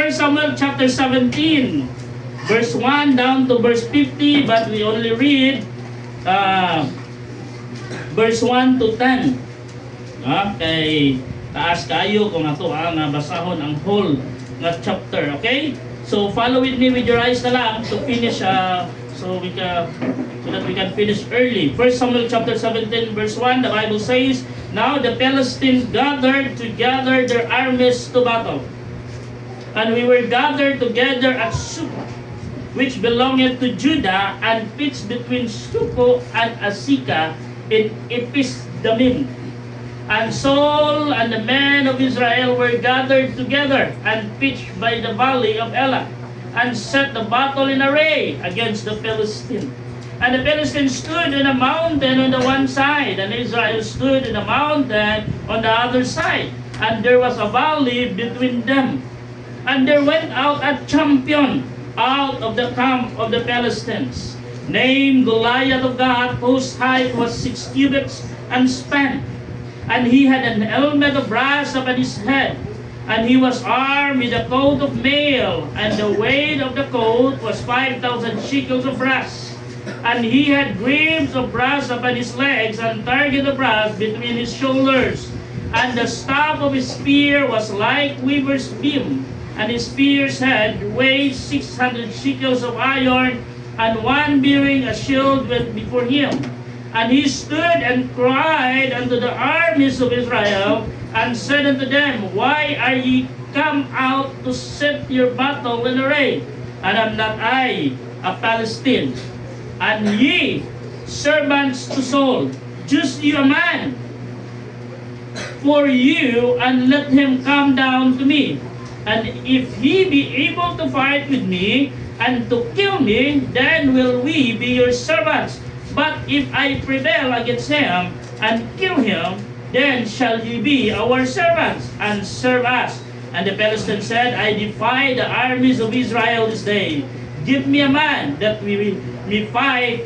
1 Samuel chapter 17, verse 1 down to verse 50, but we only read verse 1 to 10. Kay taas kayo kung ato ang basahon ang whole nga chapter, okay? So follow with me with your eyes na lang to finish so that we can finish early. 1 Samuel chapter 17 verse 1, the Bible says, "Now the Philistines gathered together their armies to battle. And we were gathered together at Succoth, which belongeth to Judah, and pitched between Succoth and Azekah in Ephes-dammim. And Saul and the men of Israel were gathered together and pitched by the valley of Elah, and set the battle in array against the Philistines. And the Philistines stood in a mountain on the one side, and Israel stood in a mountain on the other side. And there was a valley between them. And there went out a champion out of the camp of the Philistines, named Goliath of Gath, whose height was 6 cubits and span. And he had an helmet of brass upon his head, and he was armed with a coat of mail, and the weight of the coat was 5,000 shekels of brass. And he had greaves of brass upon his legs, and target of brass between his shoulders. And the staff of his spear was like weaver's beam, and his spear's head weighed 600 shekels of iron, and one bearing a shield went before him. And he stood and cried unto the armies of Israel, and said unto them, Why are ye come out to set your battle in array? And am not I a Palestine? And ye, servants to Saul, choose you a man for you, and let him come down to me. And if he be able to fight with me, and to kill me, then will we be your servants. But if I prevail against him, and kill him, then shall ye be our servants, and serve us. And the Philistines said, I defy the armies of Israel this day. Give me a man, that we may fight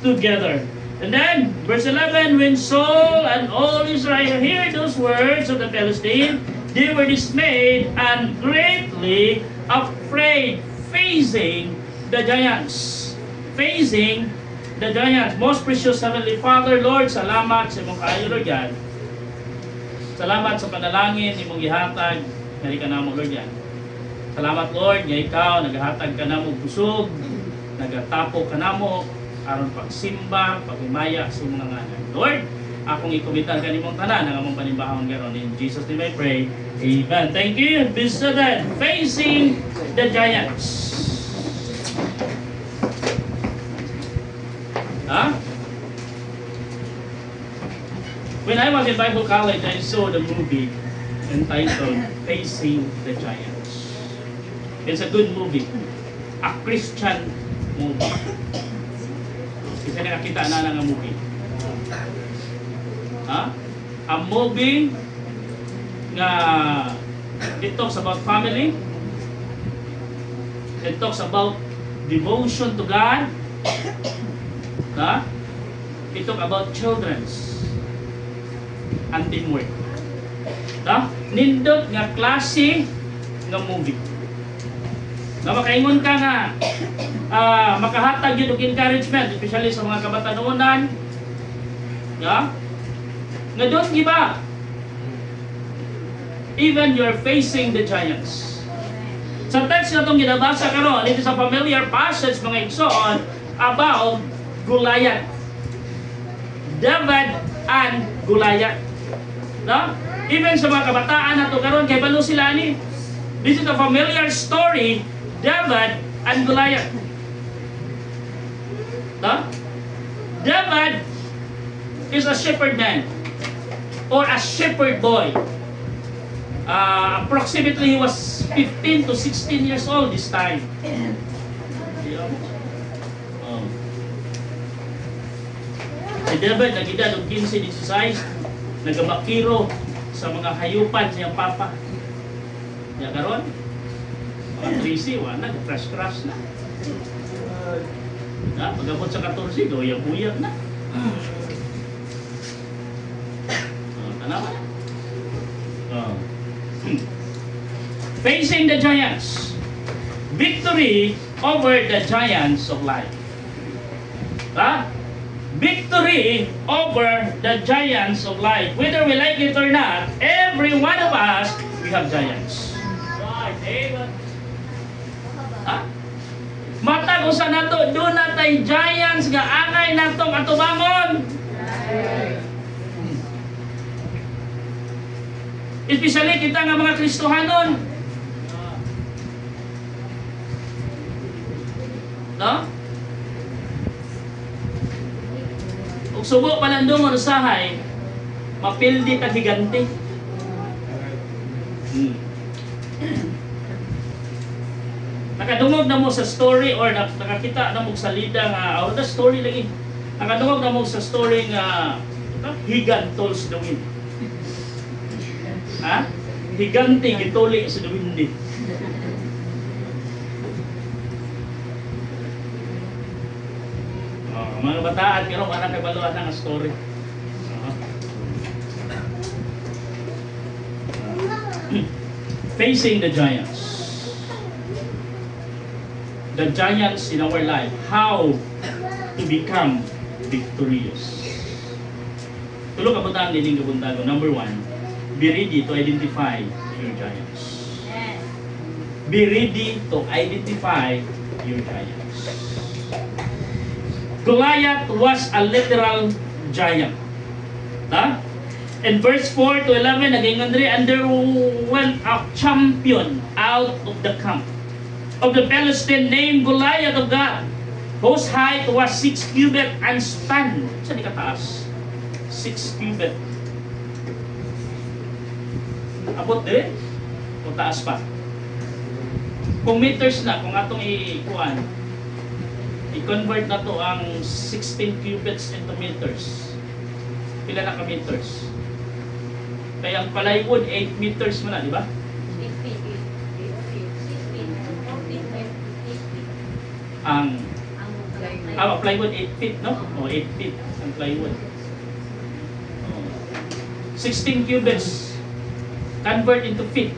together. And then, verse 11, when Saul and all Israel heard those words of the Philistines, they were dismayed and greatly afraid, facing the giants. Facing the giants. Most precious Heavenly Father, Lord, salamat sa imong kaayo, Lord, yan. Salamat sa panalangin, imong gihatag, nga ka na mo, Lord, yan. Salamat, Lord, nga ikaw, naghatag ka na mo busog, nagatapo ka na mo, aron pagsimba, pagumaya sa imong ngalan. Lord, akong ikumitan ka nimong tanan, ang among panimbahon karon. In Jesus' name I pray. Amen. Thank you. Bisa then, facing the giants. When I was in Bible college, I saw the movie entitled Facing the Giants. It's a good movie. A Christian movie. Kasi nakakita na lang ang movie. A movie nga it talks about family. It talks about devotion to God. It talks about children's and teamwork. Nindot nga klase nga movie. Na makaingon ka nga makahatag yun og encouragement, especially sa mga kabatanunan. Nga don't give up. Even you're facing the giants. Sa text na itong ginabasa karon, it is a familiar passage, mga igsoon, about Goliath. David and Goliath. Even sa mga kabataan na ito karon, kay balo sila ni. This is a familiar story, David and Goliath. David is a shepherd man or a shepherd boy. Approximately he was 15 to 16 years old this time. Si David nag-edad og 15-16, nagabakiro sa mga hayupan siyang papa. Ya karon, mga 13, wala, crash na. Pagabot sa 14, doyag-uyag na. Tanawa na. Facing the giants. victory over the giants of life. Ha? Victory over the giants of life. Whether we like it or not, every one of us, we have giants. Ha? Matag usa nato, doon natay giants nga angay natong atubangon. Especially kita nga mga Kristohanon. No? Ug subo palandong mo usahay, mapildi kag higante. Nakadungog na mo sa story or nakakita na mo sa lida nga the story lagi. Nakadungog na mo sa story nga higantols the wind. Ha? Higante gituli sa the wind. Mga bataan karon ana kay baluan nga story. Facing the giants. The giants in our life, how to become victorious. Tulo ka butang dining kabuntago. Number 1, be ready to identify your giants. Be ready to identify your giants. Goliath was a literal giant. Ha? In verse 4 to 11, naging and there went a champion out of the camp of the Philistine named Goliath of God, whose height was 6 cubits and span. Saan di kataas? 6 cubits. Abot din? O taas pa? Kung meters na, kung atong i-kuan, i-convert na to ang 16 cubits into meters. Pila na ka meters? Kaya ang plywood, 8 meters mo na, di ba? Ang plywood 8 feet, no? O 8 feet ang plywood. 16 cubits convert into feet.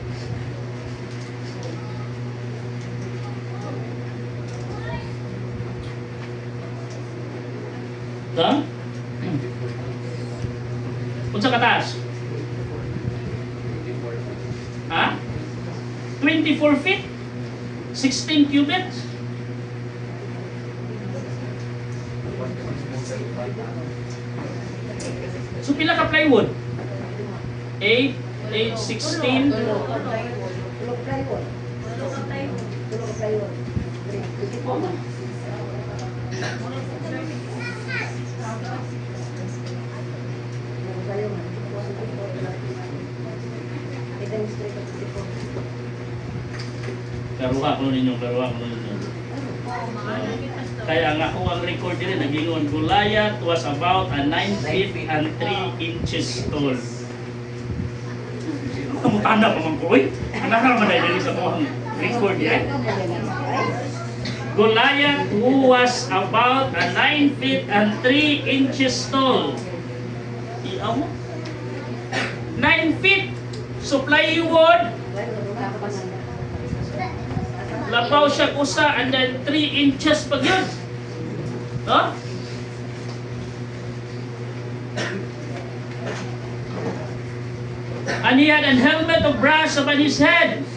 Ha? Unsa kataas? Ha? 24 feet? 16 cubits? So pila ka plywood? 8, 16. Karuha ko ninyo. Kaya nga ko ang record din, nagingon, Goliath was about a 9 feet and 3 inches tall. Kamu tanda pa man ko, eh? Anak ka naman dahil sa kong record yan. Goliath who was about a 9 feet and 3 inches tall. Iyaw mo? 9 feet! Supply wood. Labaw siya kusa and then 3 inches pag yun. Huh? And he had a helmet of brass upon his head.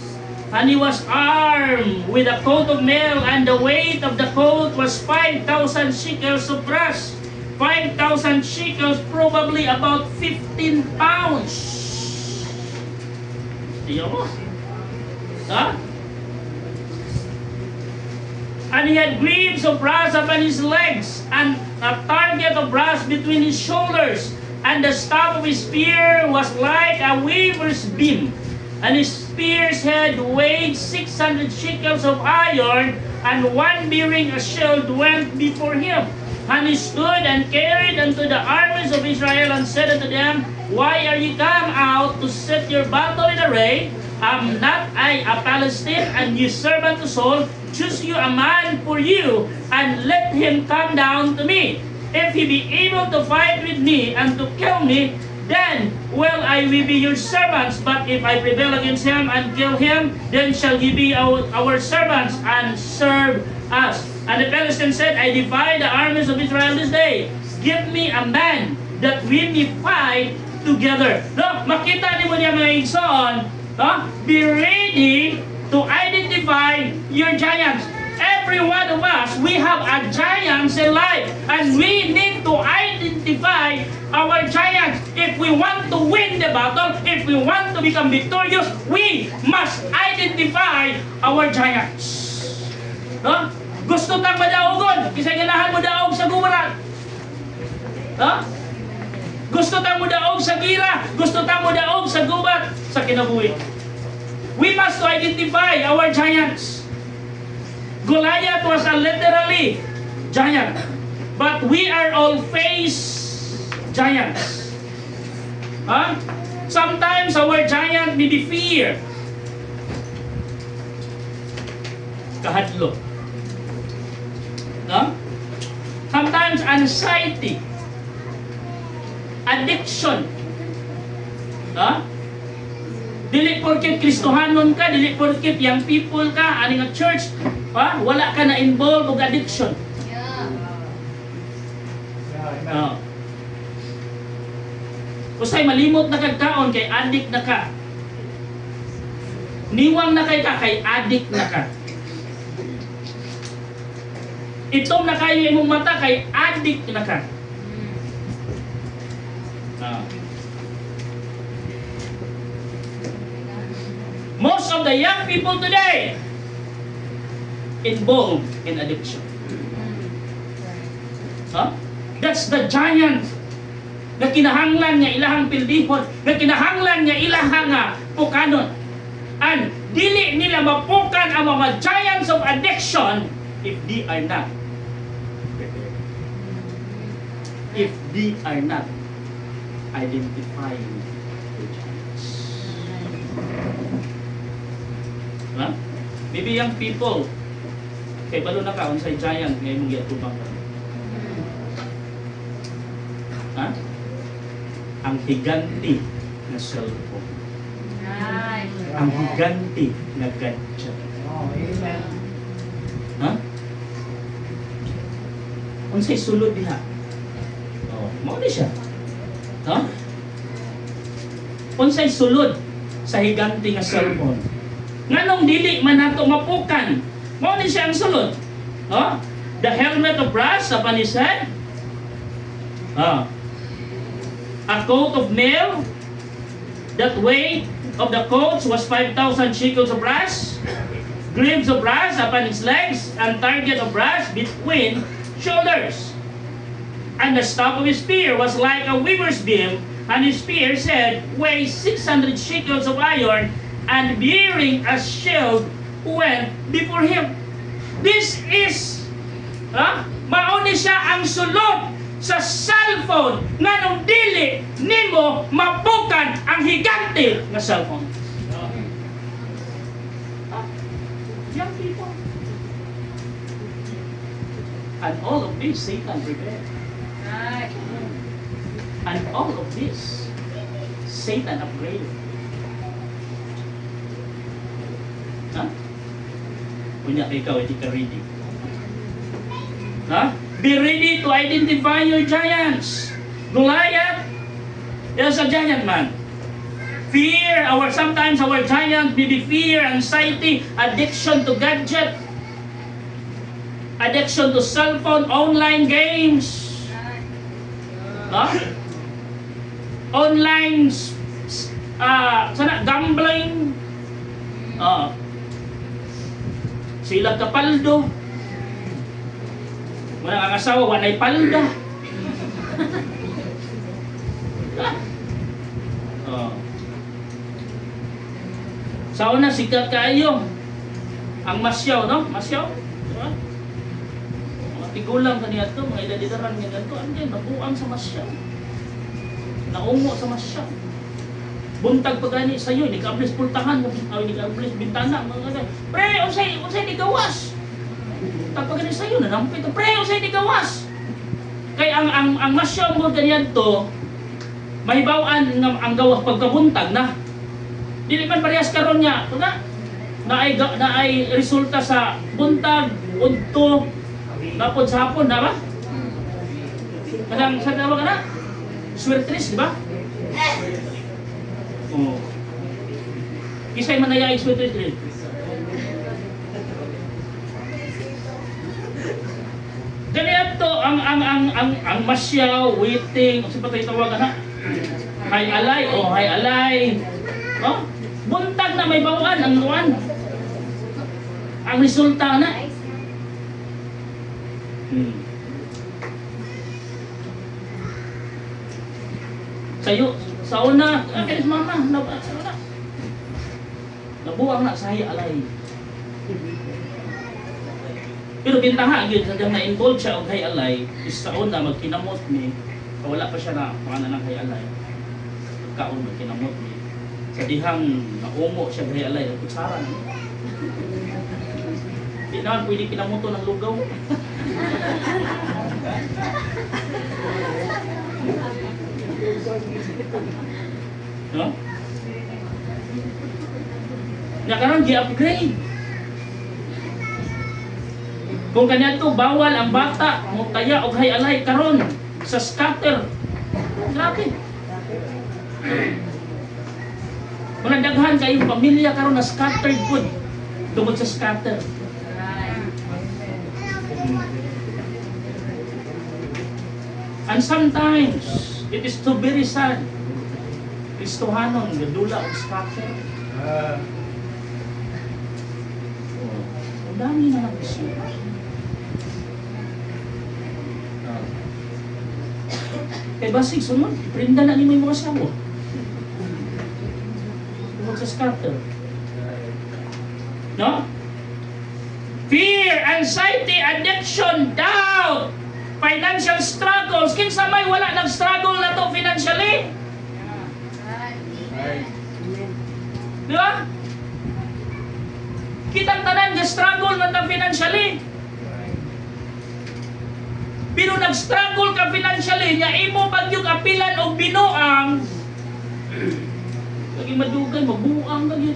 And he was armed with a coat of mail, and the weight of the coat was 5,000 shekels of brass. 5,000 shekels, probably about 15 pounds. Tiyo mo? Huh? And he had greaves of brass upon his legs, and a target of brass between his shoulders. And the staff of his spear was like a weaver's beam. And his spear's head weighed 600 shekels of iron, and one bearing a shield went before him. And he stood and carried unto the armies of Israel, and said unto them, Why are ye come out to set your battle in array? Am not I a Palestine, and ye servant to Saul? Choose you a man for you, and let him come down to me. If he be able to fight with me and to kill me, then will I we be your servants. But if I prevail against him and kill him, then shall ye be our servants and serve us. And the Philistine said, I defy the armies of Israel this day. Give me a man that we may fight together. No, makita niyo niya mga igsoon, no? Be ready to identify your giants. Every one of us, we have a giants in life, and we need to identify our giants. If we want to win the battle, if we want to become victorious, we must identify our giants. No? Gusto tang madaogon, kisay ganahan mo daog sa gumaran. No? Gusto tang mo daog sa gira, gusto tang mo daog sa gubat sa kinabuhi. We must identify our giants. Goliath was a literally giant, but we are all face giants. Huh? Sometimes our giant may be fear. Kahadlo. No? Sometimes anxiety. Addiction. No? Dili porket Kristohanon ka, dili porket young people ka, ani nga church, ha? Wala ka na involved og addiction. No. Kusay malimot na kagkaon kay addict na ka. Niwang na kay ka kay addict na ka. Itom na kayo imong mata kay addict na ka. No. Most of the young people today involved in addiction. Huh? That's the giant na kinahanglan niya ilahang pildihon, na kinahanglan niya ilahang pukanon. And dili nila mapukan ang mga giants of addiction if they are not prepared. If they are not identifying the giants. Huh? Maybe young people, kay balo na ka, unsay giant ngayon mong yatubang ka. Ha? Ang higanti na cellphone. Ang higanti na gadget. Ha? Unsay sulod diha? Oh, mao ni siya. Ha? Unsay sulod sa higanti nga cellphone? Nganong dili man nato mapukan? Mao ni siya ang sulod. Ha? The helmet of brass upon his head. A coat of mail. That weight of the coats was 5,000 shekels of brass. Greaves of brass upon his legs, and target of brass between shoulders. And the staff of his spear was like a weaver's beam, and his spear said, weighs 600 shekels of iron, and bearing a shield went before him. This is, mauni siya ang sulod sa cellphone nga nung dili nimo mapukan ang higante nga cellphone. Young people. And all of this, Satan prepared. And all of this, Satan upgraded. Kunya ikaw, hindi ka ready. Be ready to identify your giants. Goliath is a giant man. Fear, sometimes our giant may be fear, anxiety, addiction to gadget, addiction to cell phone, online games, online gambling, sila kapaldo. Wala ang asawa, wanay palda. Sa una, sikat kayo. Ang masyaw, no? Masyaw. Diba? Mga tigulang kaniya ito, mga idadidaran kaniya ito. Ano yan? Nabuang sa masyaw. Naungo sa masyaw. Buntag pagani sa iyo, hindi ka ablis pultahan, hindi ka ablis bintana. Pre, unsay di gawas. Pagpagani sa iyo, nanampit. Pre, unsay di gawas. Kaya ang masyaw mo ganyan to, mahibaw-an nga ang gawa pagkabuntag na. Dili man parehas karon nya, na ay resulta sa buntag, udto, tapos sa hapon na ba? Kadang sa tawag na? Swertres, di ba? Oh. Kisay manayay swertres din. Ganito ang masyaw, waiting, sa patay tawag na? Hay alay, oh hay alay. Oh, buntag na may bawaan ang luwan. Ang resulta na. Sayo, sa una, kaya mama, nabuang na sa hay alay. Pero bintaha gyud sa na involved siya og hay alay, is sa una magkinamot ni, wala pa siya na pangalan ng hay alay. Kaon magkinamot ni. Sa dihang naumo siya hay alay, kutsara na. Di naman pwede kinamuto ng lugaw. No? Nya karon gi-upgrade. Kung kanyato bawal ang bata mutaya og hay alay karon sa scatter. Grabe. Mga daghan kayong pamilya karon na scattered food tungod sa scatter. And sometimes it is too very sad. Kristohanon gadula og scatter. Ang dami na nag-isip. Kaya basig sunod, prinda na ni mo yung mga sawo. Tungkol sa scatter. No? Fear, anxiety, addiction, doubt, financial struggles. Kinsa may wala nag-struggle na to financially? Di ba? Kitang tanan struggle na ta financially. Pero nag-struggle ka financially, nya imo bagyog apilan og binuang. Lagi madugay, mabuang lagi.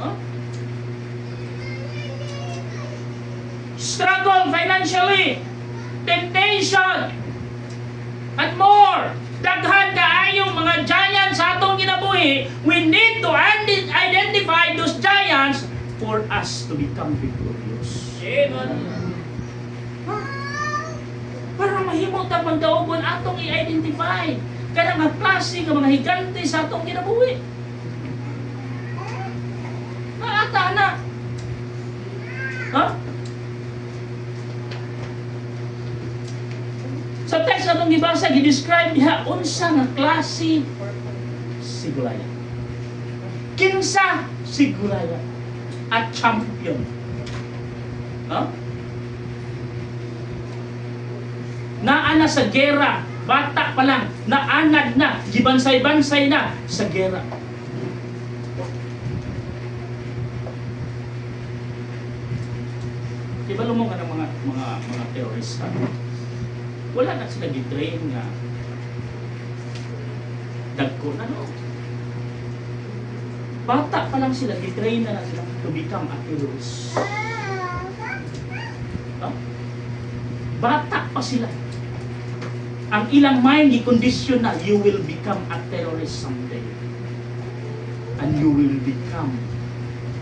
Huh? Struggle financially, temptation, and more. Daghan kaayong mga giants sa atong kinabuhi. We need to identify those giants for us to become victorious. Amen. Para mahimo ta pagdaogon atong i-identify kada nga klase nga mga higante sa atong kinabuhi. Naata na. Ha? Sa text na itong gibasa, gidescribe diha unsa nga klase si Goliath. Kinsa si Goliath at champion. Ha? Naana sa gera, bata pa lang, naanad na, gibansay-bansay na sa gera. Diba lumong ka ng mga terorista? Wala na sila gitrain nga dagko na no. Bata pa lang sila, gitrain na sila to become a terrorist. No? Bata pa sila. Ang ilang mind i-condition na you will become a terrorist someday. And you will become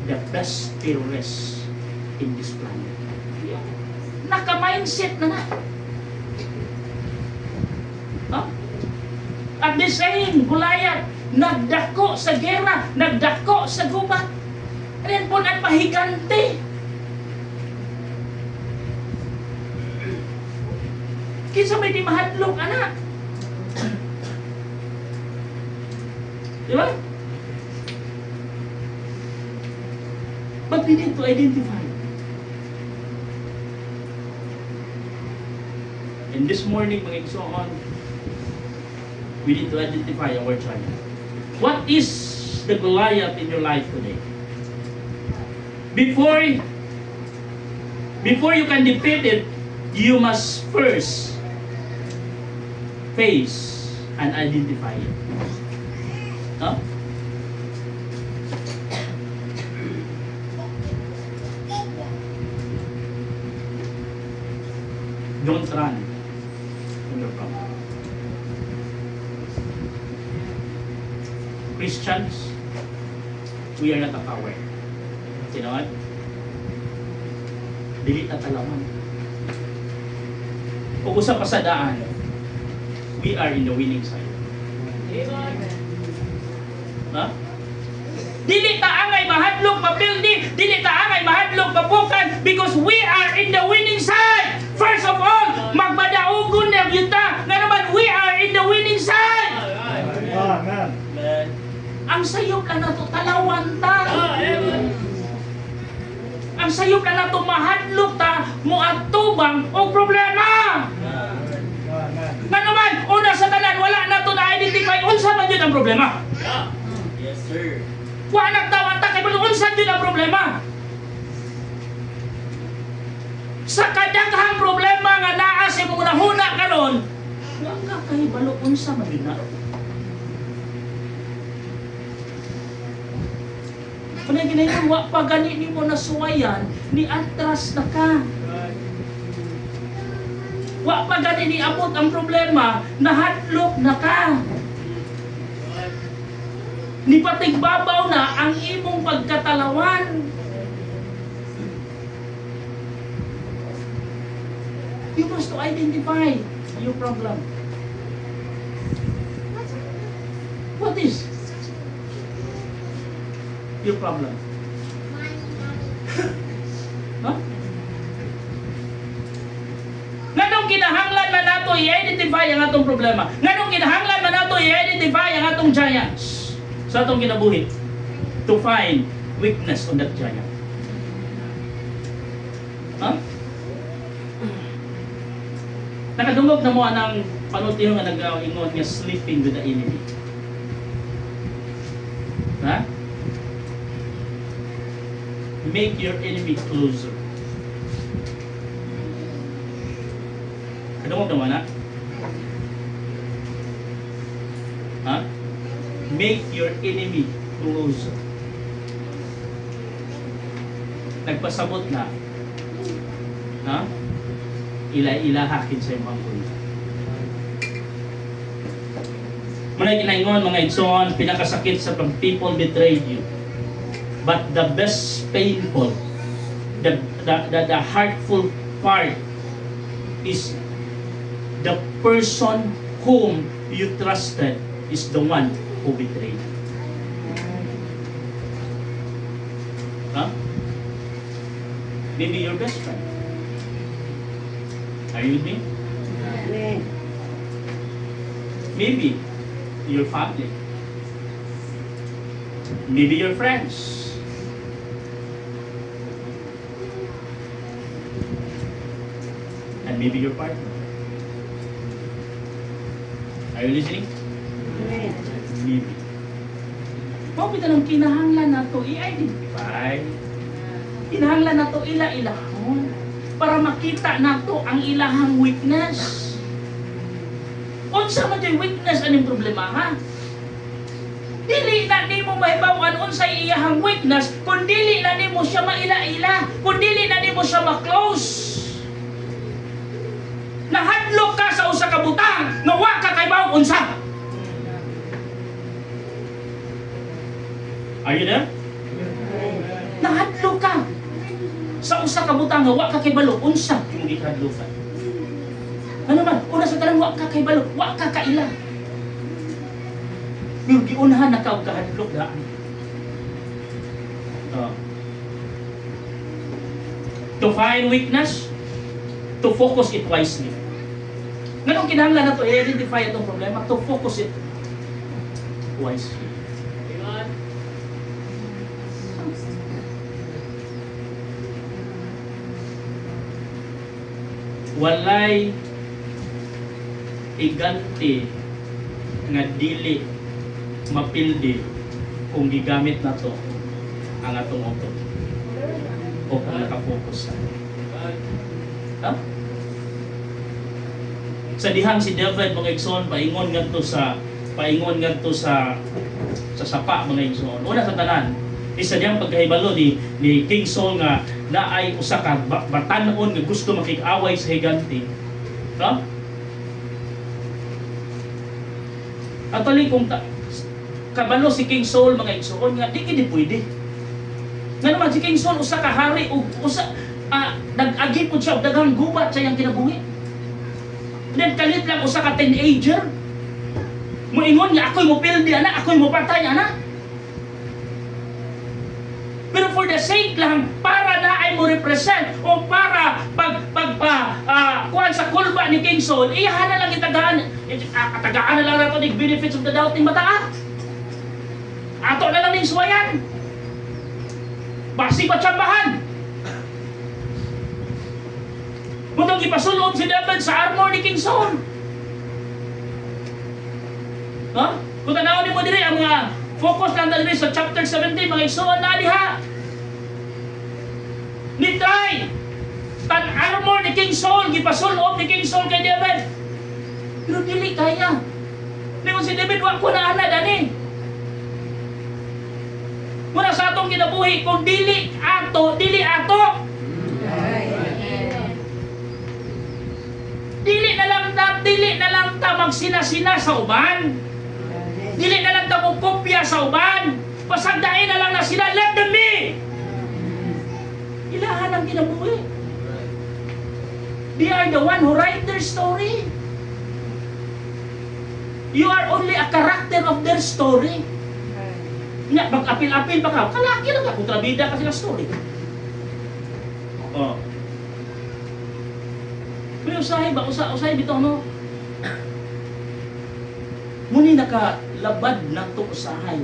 the best terrorist in this planet. Naka-mindset na na. Huh? At the same, Goliath, nagdako sa gera, nagdako sa gubat. Ayan po ang mahigante. Kinsa may di mahadlok, anak. Di ba? But we need to identify. And this morning, mga igsoon, we need to identify our giant. What is the Goliath in your life today? Before you can defeat it, you must first face and identify it. No? Don't run from your problem. Christians, we are not a coward. You know what? Dili tatalawan. Kung usap pa sa daan, we are in the winning side. Ha? Dili taangay mahadlok mapildi, dili taangay mahadlok mapukan, because we are in the winning side. First of all, magbadaugon na yuta nga naman we are in the winning side. Amen. Ang sayop na nato talawan ta. Ang sayop na nato mahadlok ta mo atubang og problema. Nga naman, una sa tanan wala nato na identify unsa man yun ang problema. Yes, sir. Wa nagtawan ta kay unsa yun ang problema. Sa kadaghang problema nga naa sa imong nahuna karon, wa ka kay balo unsa man yun na. Kung ginayon, wa pa gani ni mo nasuwayan, ni atras na ka. Wa pa gani ni abot ang problema, nahadlok na ka. Ni patigbabaw na ang imong pagkatalawan. You must to identify your problem. What is your problem? No? Nganong kinahanglan man nato i-identify ang atong problema? Nganong kinahanglan man nato i-identify ang atong giants sa atong kinabuhi? To find weakness on that giant. Huh? Nakadungog na mo anang panutiho nga nag-ingon nga sleeping with the enemy. Ha? Make your enemy closer. Kadungog na mo na? Ha? Make your enemy closer. Nagpasabot na. Ha? Ila-ilahakin sa imong kuya. Muna kinaingon mga igsoon, pinakasakit sa pag people betrayed you. But the best painful, the heartful part is the person whom you trusted is the one who betrayed. Huh? Maybe your best friend. Are you with me? Maybe your family. Maybe your friends. And maybe your partner. Are you listening? Maybe. Mabita ng kinahanglan na ito i-identify. Kinahanglan na ito ila-ilahon para makita na ito ang ilahang weakness. Unsa man yung weakness anong problema ha? Dili na ni mo mahibawan unsay iyahang weakness kung dili na ni mo siya maila-ila, kung dili na ni mo siya ma-close. Nahadlok ka sa usa ka butang nga wa ka kay bawo unsa. Are you there? Nahadlok ka sa usa ka butang nga wa ka kay balo unsa imong gihadlokan. Ano man, una sa tanan wa ka kay balo, wa ka kaila. Pero giunahan na ka og kahadlok daan. To find weakness, to focus it wisely. Nganong kinahanglan na to i-identify itong problema, to focus it wisely. Walay iganti nga dili mapildi kung gigamit na to ang atong utok o kung nakapokus na. Ha? Sa dihang si David mga igsoon paingon ngadto sa sapa mga igsoon. Una sa tanan, isa diyang pagkahibalo ni King Saul nga naay usa ka batanon nga gusto makig-away sa higante. No? Actually kung kabalo si King Saul mga igsoon nga di kini pwede. Nga naman si King Saul usa ka hari ug nag-agi po siya og daghang gubat sa iyang kinabuhi. Then kalit lang usa ka teenager. Moingon nga ako'y mopildi ana, ako'y mopatay ana. Pero for the sake lang para na ay mo represent o para kuan sa kulba ni King Saul, iyahan na lang itagaan na lang nato the benefits of the doubt ng bataa. Ato na lang ning suwayan. Basi patsambahan. Mutong ipasulob si David sa armor ni King Saul. Huh? Kung tanaw ni mo diri ang mga focus lang diri sa chapter 17 mga igsoon na diha. Ni try tan armor ni King Saul gipasulob ni King Saul kay David. Pero dili kaya. Ningon si David wa ko na ana dani. Muna sa atong kinabuhi kung dili ato. Dili na lang ta magsina-sina sa uban. Dili na lang ta kopya sa uban. Pasagdain na lang na sila, let them be. Ilahan ang kinabuhi. They are the one who write their story. You are only a character of their story. Nga, mag-apil-apil pa ka. Kalaki lang ka, kontrabida ka sila story. Oh. Pero usahay bitaw no. Muni nakalabad na to usahay.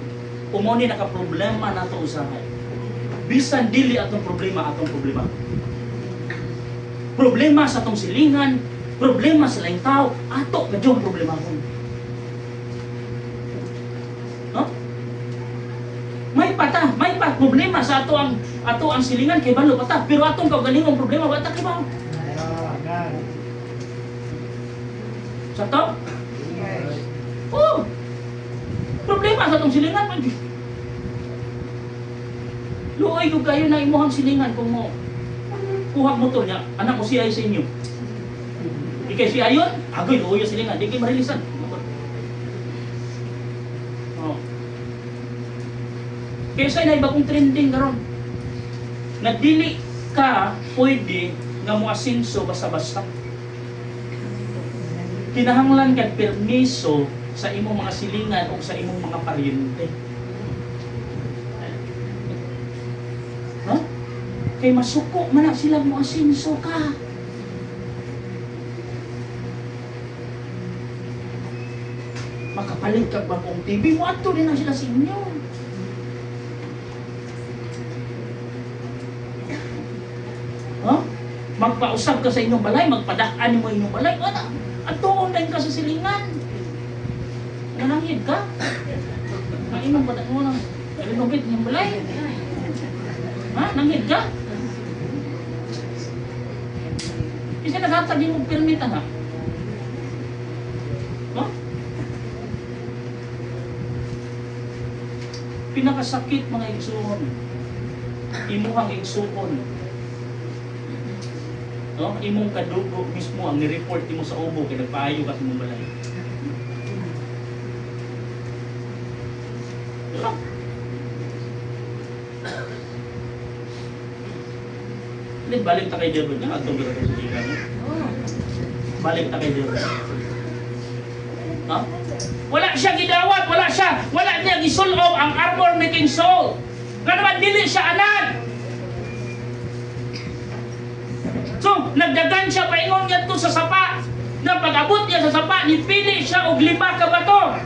O muni nakaproblema na to usahay. Bisan dili atong problema. Problema sa atong silingan, problema sa laing tao, ato kadyong problema ko. No? May problema sa ato ang silingan kay balo pata, pero atong kaugalingong problema bata kay bao. Sa to? Oh! Problema sa atong silingan man. Luoy ko kayo na imuhang silingan kung mo kuha mo to niya, anak mo siya ay sa inyo. Ikay siya yun, agoy, luoy yung silingan, di kayo marilisan. Oh. Kaya sa'yo na iba kong trending karon. Na dili ka pwede nga mo asinso basta-basta. Kinahanglan kag permiso sa imong mga silingan o sa imong mga paryente. No? Kay masuko man na sila mo asinso ka. Makapalit kag bagong TV mo ato din na sila sa inyo. Huh? Magpausap ka sa inyong balay, magpadaan mo inyong balay, wala. At tuon ka sa silingan. Nanangid ka? Mainom ba na mo lang? Renovate niyong balay? Ha? Nangid ka? Kasi naghatag yung permit nga. Huh? Pinakasakit mga igsoon. Imuhang igsoon. No? Imong kadugo mismo ang ni-report mo sa ubo kaya nagpaayo ka sa mong balay. Diba? Hindi, balik ta kay David. Atong gira sa siya. Balik ta kay David. No? Wala siya gidawat, wala niya gisulob ang armor ni King Saul. Nga naman dili siya anak. So, nagdagan siya paingon nga to sa sapa. Na pag-abot niya sa sapa, nipili siya og 5 ka bato.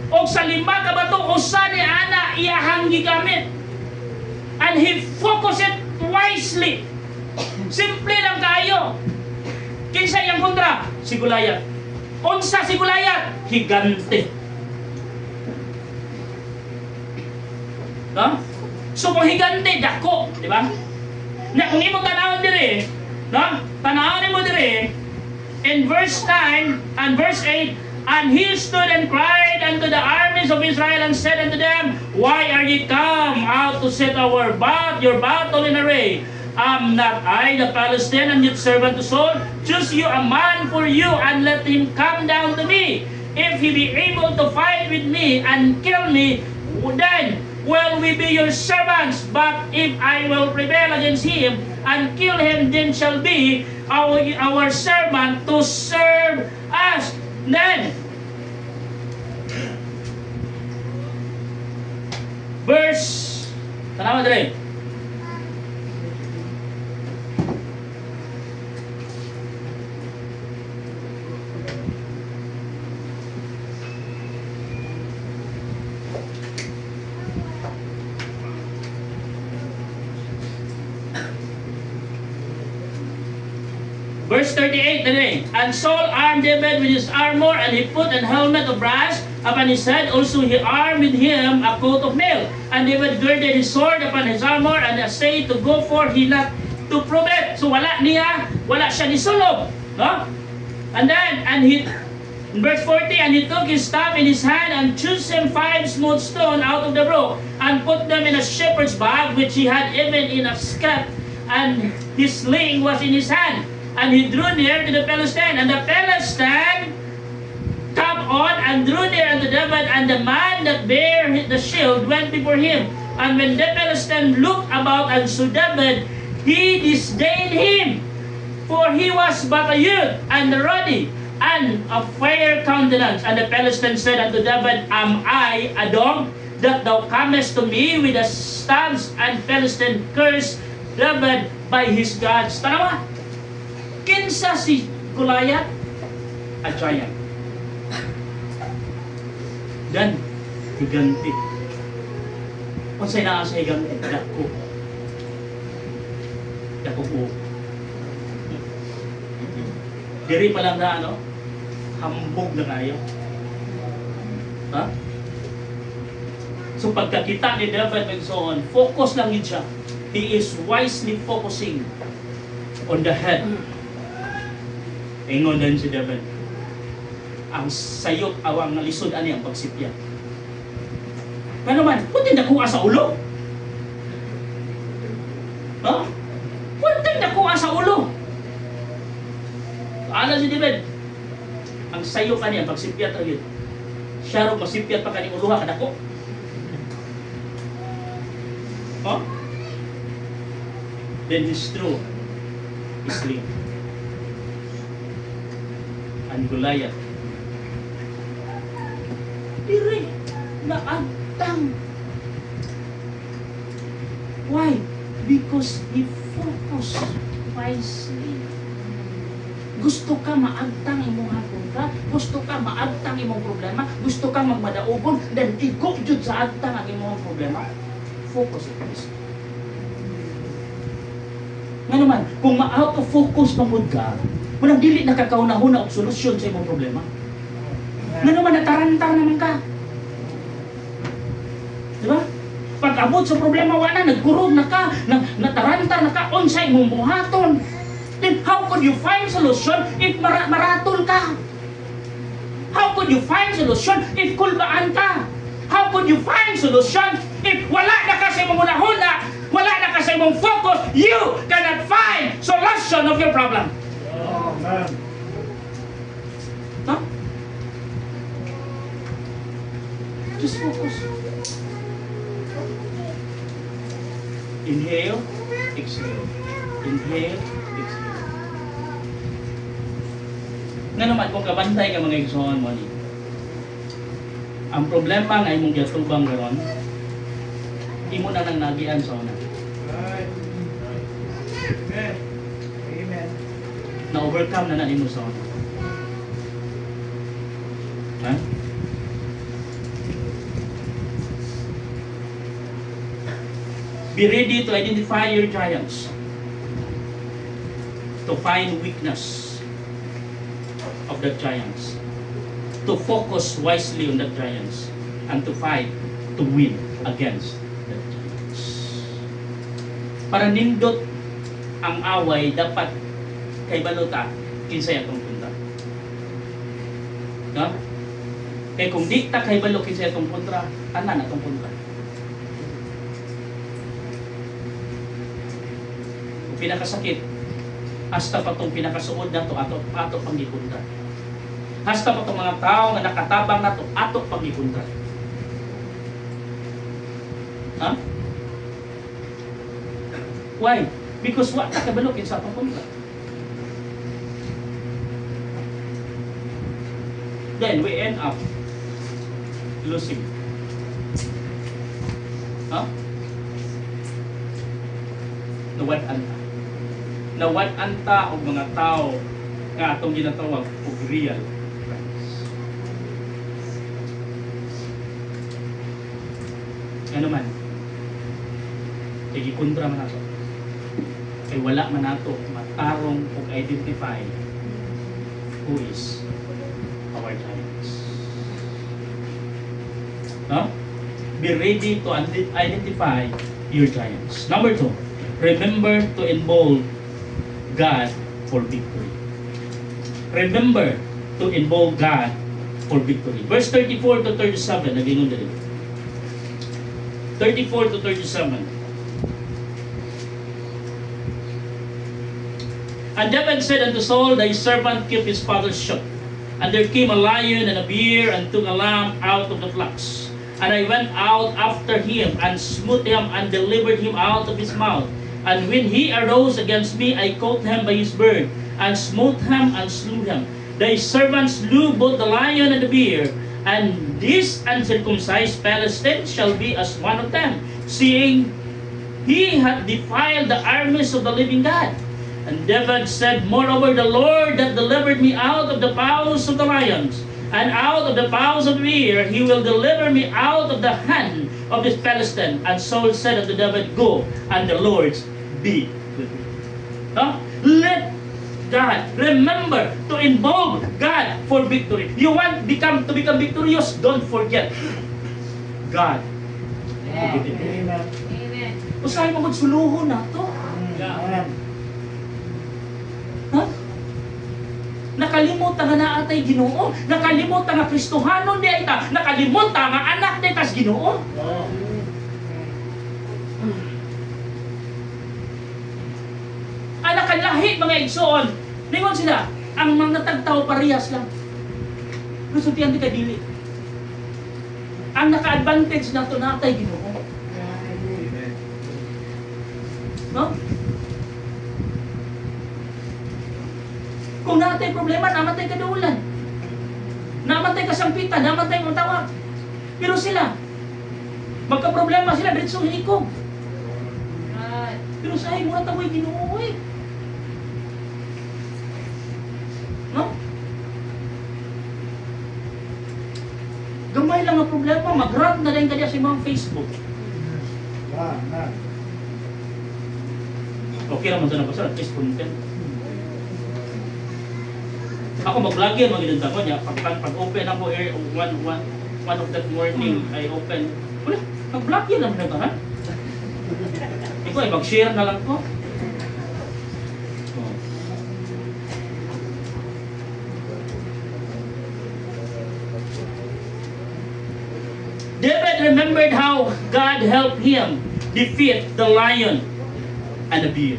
Og sa 5 ka bato, usa ni ana iyahang gigamit. And he focused it wisely. Simple lang kayo. Kinsa iyang kontra? Si Goliath. Unsa si Goliath? Higante. No? So kung higante, dako, di ba? Na kung imong tanawon dire, no? Tanawin mo dire, in verse 9 and verse 8, and he stood and cried unto the armies of Israel and said unto them, Why are ye come out to set your battle in array? Am not I the Palestine and yet servant to Saul? Choose you a man for you and let him come down to me. If he be able to fight with me and kill me, then will we be your servants. But if I will prevail against him and kill him, then shall be our servant to serve us. Then, verse, tanawa dire. Verse 38 today. And Saul armed David with his armor, and he put an helmet of brass upon his head. Also he armed with him a coat of mail. And David girded his sword upon his armor, and essayed to go forth he not to prove it. So wala siya nisulog. No? And then, in verse 40, and he took his staff in his hand, and chose him 5 smooth stones out of the brook, and put them in a shepherd's bag, which he had even in a scaff, and his sling was in his hand. And he drew near to the Philistine, and the Philistine came on and drew near unto David, and the man that bare the shield went before him. And when the Philistine looked about and saw David, he disdained him, for he was but a youth, and ruddy, and of fair countenance. And the Philistine said unto David, Am I a dog, that thou comest to me with the staves? And Philistine cursed David by his gods. Tanawa, kinsa si Goliath? A giant. Dan, higanti. Unsay naa sa higanti? Dako. Dako po. Diri pa lang na hambog na kayo. Ha? So pagkakita ni David and so on, focus lang yun siya. He is wisely focusing on the head. Ingon din si David, ang sayop awang nalisod ani ang pagsipya. Ano man, kunti nakuha sa ulo. Ha? Kunti nakuha sa ulo. Ano si David? Ang sayop ani ang pagsipya to yun. Siya ro masipyat pa kani uluha kadako. Ha? Then his true is sling. And Goliath, diri naagtang. Why? Because he focused wisely. Gusto ka maagtang imong hapon, gusto ka maagtang imong problema, gusto ka magmadaogon, then igo jud sa agtang ang imong problema. Focus it wisely. Nga naman, kung ma-out of focus mamud ka, walang dili nakakauna-una og solusyon sa imong problema. Nga naman, natarantar naman ka. Diba? Pag abot sa problema, wala, nagkurog na ka, natarantar na ka, unsay imong buhaton. Then how could you find solution if maratol ka? How could you find solution if kulbaan ka? How could you find solution if wala na ka sa imong una-una, wala na ka sa imong focus, you cannot find solution of your problem. Amen. Huh? Just focus. Inhale, exhale. Inhale, exhale. Nga naman, kung kabantay ka mga igsoon mo ni, ang problema nga imong gatubang garon, imo na nang nagian sa una. Right. Amen. Amen. Na-overcome na imo sa una. Ha? Be ready to identify your giants. To find weakness of the giants. To focus wisely on the giants. And to fight, to win against the giants. Para nindot ang away, dapat kay balota kinsay atong punta. No? Kay kung di ta kay balo kinsay atong punta, anan atong punta. Kung pinakasakit, hasta pa itong pinakasuod na ito, ato panggipunta. Hasta pa itong mga tao nga nakatabang na ito, ato panggipunta. Ha? Why? Because what na kabalokin sa atong punta. Then we end up losing. Ha? Nawad anta og mga tao nga atong ginatawag og real friends. Ano man? Kaya kontra man nato. Kay wala man nato matarong og identify who is our giants. No? Be ready to identify your giants. Number 2, remember to involve God for victory. Remember to involve God for victory. Verse 34 to 37, nagingon dali. 34 to 37. And David said unto Saul, thy servant kept his father's sheep. And there came a lion and a bear and took a lamb out of the flocks. And I went out after him and smote him and delivered him out of his mouth. And when he arose against me, I caught him by his beard, and smote him and slew him. Thy servant slew both the lion and the bear, and this uncircumcised Philistine shall be as one of them, seeing he hath defiled the armies of the living God. And David said, moreover, the Lord that delivered me out of the paws of the lions, and out of the paws of the bear, he will deliver me out of the hand of this Philistine. And Saul said unto David, go, and the Lord's be with you. No? Let God, remember to involve God for victory. You want to become victorious, don't forget God. Amen. Amen. Usahay mo magsuluhon na to. Amen. Ha? Nakalimutan nga naatay Ginoo. Nakalimutan nga Kristohanon di ita. Nakalimutan nga anak di tas Ginoo. Anak kan lahi mga igsoon. Ningon sila, ang mga tagtao parehas lang. Gusto tiyan di kadili. Ang naka-advantage na ito natay Ginoo. No? Kung natay problema, namatay kadaulan. Namatay kasampitan, namatay mga tawag. Pero sila, magka-problema sila, diretso hinikog. Right. Pero sa'yo, mura tawoy Ginoo eh. No? Gamay lang ang problema, mag-rant na rin kanya sa mga Facebook. Amen. Okay naman ito na pasal, at least content. Ako mag-vlog yan, mag-inunta ko niya. Pag-open ako, one of that morning, I open. Wala, mag-vlog yan naman ito, ha? Ikaw ay mag-share na lang ko. David remembered how God helped him defeat the lion and the bear.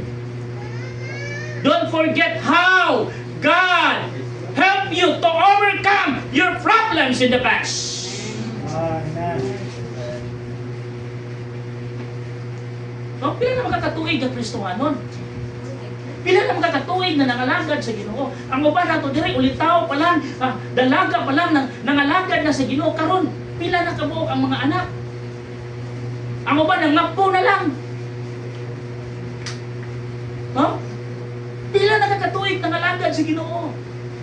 Don't forget how God helped you to overcome your problems in the past. Amen. No, pila na makakatuig ang Kristohanon? Pila na makakatuig na nangalagad sa Ginoo? Ang uban nato dire ulitaw pa lang, dalaga pa lang nangalagad na sa Ginoo karon. Pila na kabuok ang mga anak? Ang uban nangapo na lang. No? Pila na kakatuig nangalagad sa Ginoo?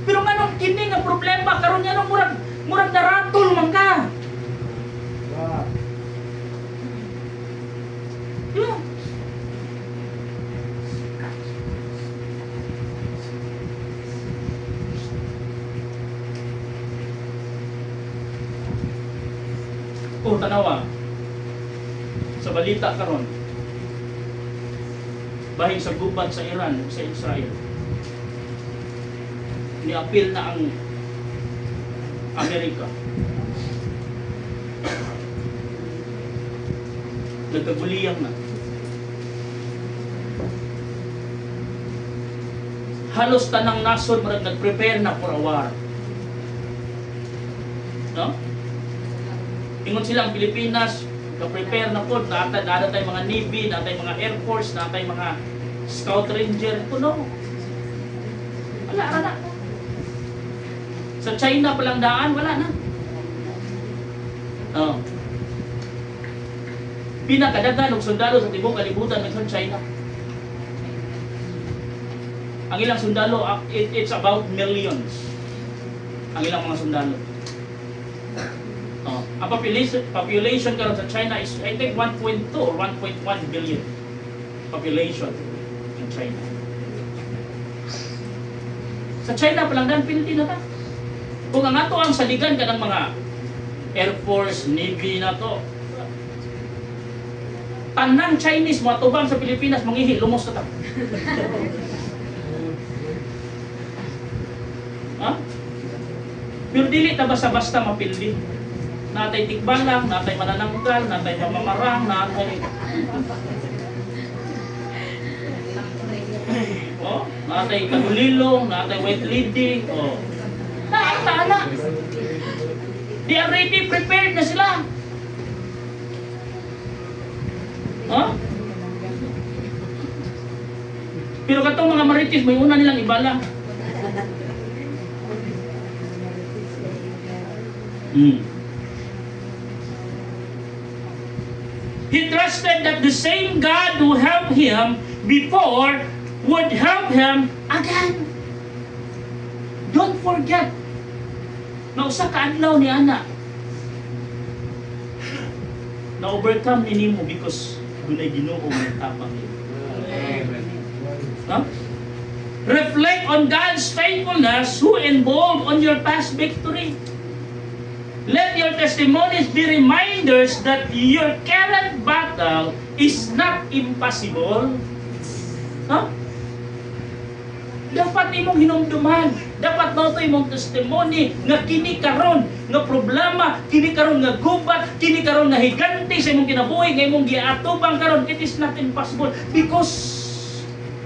Pero nganong kini nga problema karon nga nung murag naratol man ka. Wow. Yeah. Oh, tanawa. Sa balita karon. Bahig sa gubat sa Iran, sa Israel. ni-appeal na ang Amerika. Nagkaguliyang na. Halos tanang nasod marag nag-prepare na for a war. No? Ingon sila ang Pilipinas, nag-prepare na po, natay mga Navy, natay mga Air Force, natay mga Scout Ranger, no? Wala na. Sa China palang daan, wala na. Oh. Pinakadagan ng sundalo sa tibok kalibutan ng China. Ang ilang sundalo, it's about millions. Ang ilang mga sundalo. Oh. Ang population karon sa China is, I think, 1.2 or 1.1 billion population in China. Sa China palang dan, pinili na ta. Kung ang ato ang saligan ka ng mga Air Force, Navy na to, tanang Chinese mo atubang sa Pilipinas, mangihi, lumos na ta. Ha? Pero dili ta basta-basta mapildi. Natay tikbalang, natay manananggal, natay pamamarang, natay natay kadulilong, natay wet leading, na. They are already prepared na sila. Pero katong mga Marites, may una nilang ibala. He trusted that the same God who helped him before would help him again. Don't forget na usa ka adlaw ni ana na overcome ni nimo because dunay Ginoo nga tapang niya. Huh? Reflect on God's faithfulness who involved on your past victory. Let your testimonies be reminders that your current battle is not impossible. Huh? Dapat imong hinumduman, dapat nauto imong testimony nga kini karon nga problema, kini karon nga gubat, kini karon nga higanti sa imong kinabuhi nga imong giatubang karon, it is not impossible because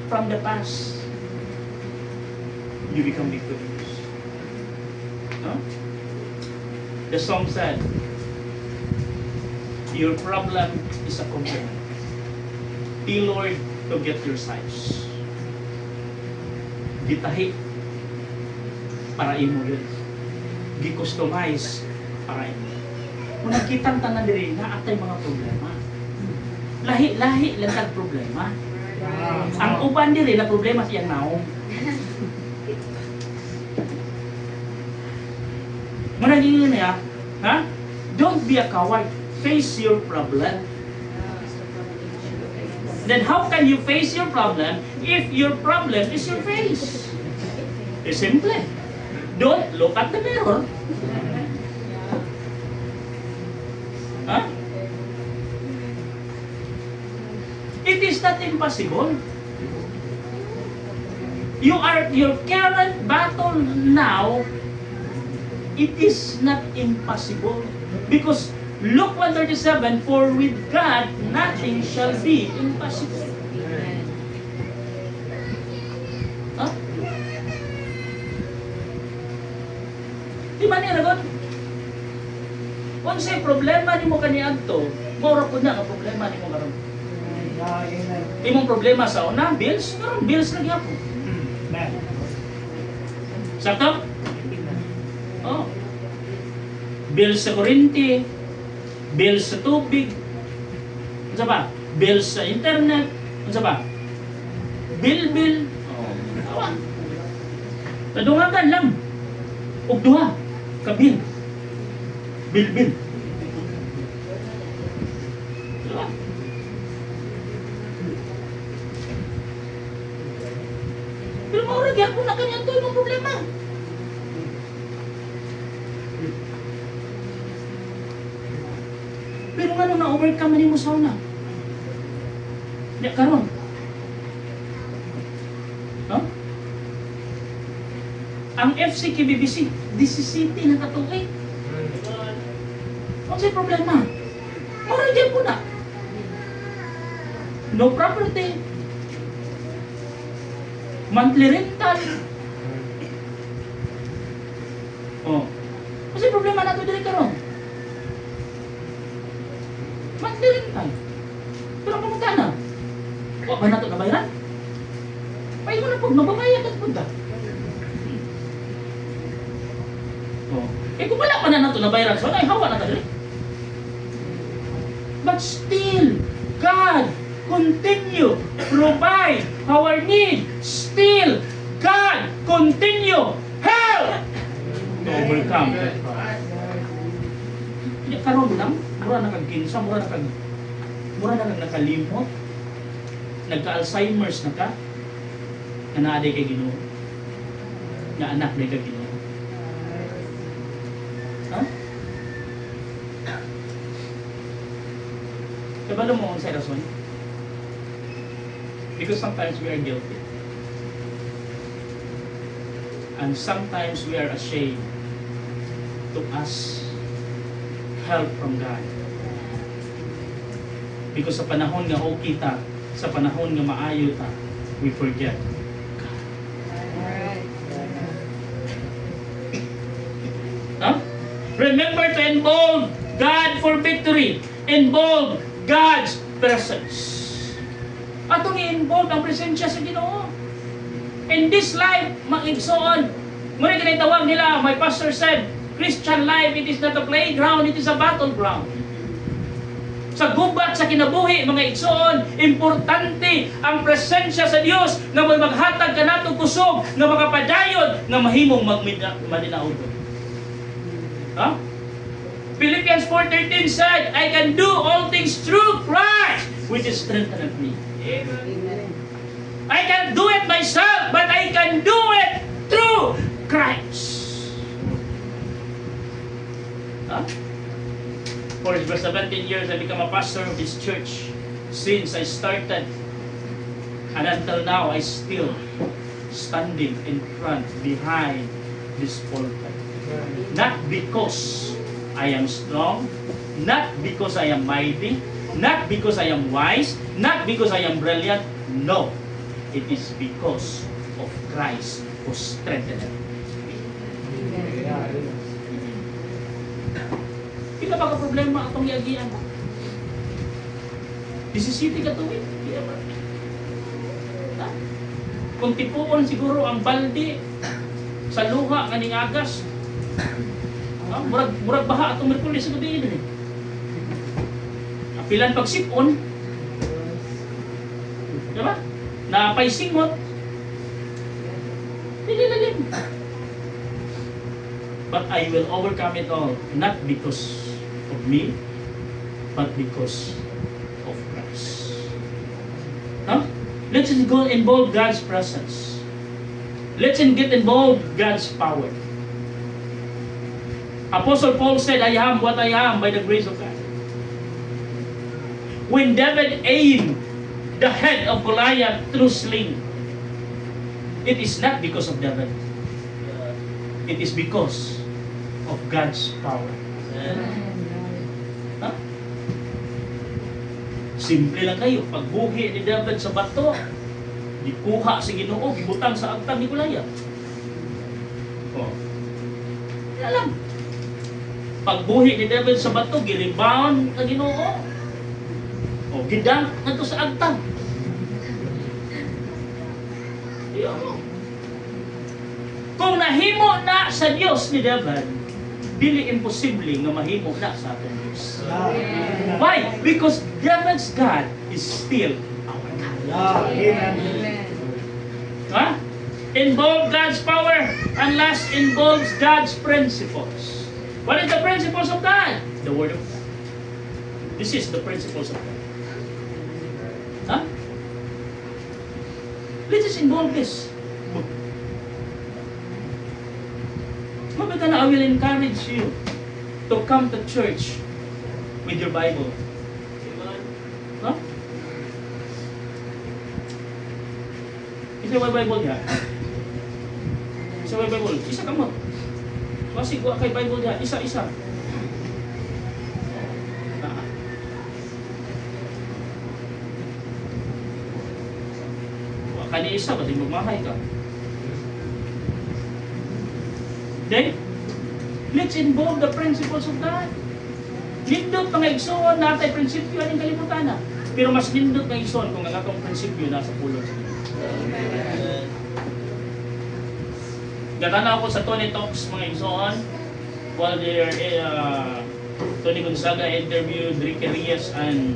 from the past you become victorious. Huh? The song said, your problem is a compliment. The Lord to get your size. Gitahi para imo yun. Gi-customize para imo. Kung nakitang tanan diri na atay mga problema. Lahi-lahi lang tag problema. Ang uban diri na problema siyang naong. Managing niya, ha? Don't be a coward. Face your problem. Then how can you face your problem if your problem is your face? It's simple. Don't look at the mirror. Huh? It is not impossible. Your current battle now, it is not impossible. Because Luke 1:37, for with God nothing shall be impossible. Huh? Di man niya nagon? Kung say problema ni mo kaniadto, mura po na ang problema ni mo karon. Imong problema sa una, bills, karon bills na gyapon. Sakto? Oh. Bills sa kuryente, bills sa tubig, ano ba? Bills sa internet, ano ba? Bill. Oh. Nadungagan lang. Og duha ka bill. Bill. Diba? Pero maurag yapon na kanyan to yung problema. Pero nga nung na-overcome mo sa una. Hindi, karon. Huh? Ang FC KBBC, 17 na katuig. Ano sa'yo problema? Mura dyan po na. No property. Monthly rental. Oh. Kasi problema na ito dili karon. Monthly rental. Pero ang pumunta na. O, ba na ito nabayaran? Pay mo na po, mababayad at punta. Oh. Eh kung wala pa na ito nabayaran, so ay hawa na ito dili. But still, God continue provide our need. Still, God continue help to overcome. Hindi karon lang, mura na kag-ginsa, mura na nakalimot, nagka-Alzheimer's na ka, na naaday kay Ginoo, na anak na kay Ginoo. Ha? Kabalo mo ang sa rason? Because sometimes we are guilty. And sometimes we are ashamed to ask help from God. Because sa panahon nga okay ta, sa panahon nga maayo ta, we forget. Huh? Remember to involve God for victory. Involve God's presence. Atong i-involve ang presensya sa Ginoo. In this life, mag-igsoon. Muna kinitawag nila, my pastor said, Christian life, it is not a playground, it is a battleground. Sa gubat, sa kinabuhi, mga igsoon, importante ang presensya sa Dios na may maghatag ka nato kusog, na makapadayon, na mahimong magmadinaog. Huh? Philippians 4:13 said, I can do all things through Christ, which is strengthened me. Amen. I can do it myself, but I can do it through Christ. Huh? For 17 years, I become a pastor of this church. Since I started, and until now, I still standing in front, behind this pulpit. Not because I am strong, not because I am mighty, not because I am wise, not because I am brilliant. No, it is because of Christ who strengthened me. Hindi ba ka problema atong iagian? 17 ka tuwid. Hindi ba? Ha? Kung tipuon siguro ang balde sa luha nga ning agas. Murag baha atong Merkulis sa gabi din. Apilan pagsipon. Di ba? Napay singot. Hindi lalim. But I will overcome it all, not because of me, but because of Christ. Huh? Let's go involve God's presence. Let's get involved God's power. Apostle Paul said, I am what I am by the grace of God. When David aimed the head of Goliath through sling, it is not because of David. It is because of God's power. Huh? Simple lang kayo. Pagbuhi ni David sa bato, gikuha sa Ginoo, gibutang sa agtang ni Goliath. Oh. Yan lang. Pagbuhi ni David sa bato, giribaon sa Ginoo. O, gidang ngadto sa agtang. Kung nahimo na sa Dios ni David, dili imposible nga mahimo na sa ating Dios. Why? Because David's God is still our God. Huh? Involve God's power, and last involves God's principles. What is the principles of God? The Word of God. This is the principles of God. Huh? Let us involve this. I will encourage you to come to church with your Bible. Huh? Is there my Bible here? Isa may Bible. Isa ka mo. Kasi wa kay Bible diha. Isa-isa. Wa ka ni isa, ba't magmahay ka? Then, let's involve the principles of God. Nindot mga igsoon natay prinsipyo aning kalibutan na. Pero mas nindot nga igsoon kung ang atong prinsipyo nasa pulong. Gatanaw ko sa Tony Talks mga igsoon while there Tony Gonzaga interviewed Ricky Reyes and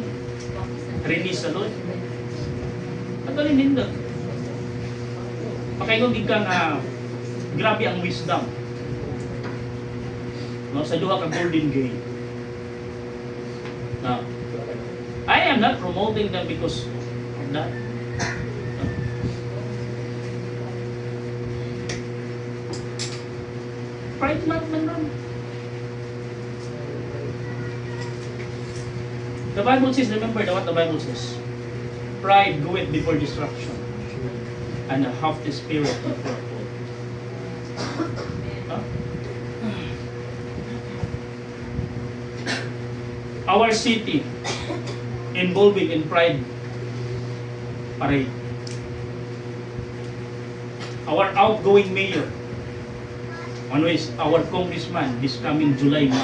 Rene Salud. Ato ni nindot. Pakaingon gid ka nga grabe ang wisdom. No, sa duha ka golden gate. Now, I am not promoting them because of that. Pride man ron. The Bible says, remember what the Bible says. Pride goeth before destruction, and a haughty spirit before a fall. Huh? Our city involving in pride parade. Our outgoing mayor, one is our congressman this coming July 9,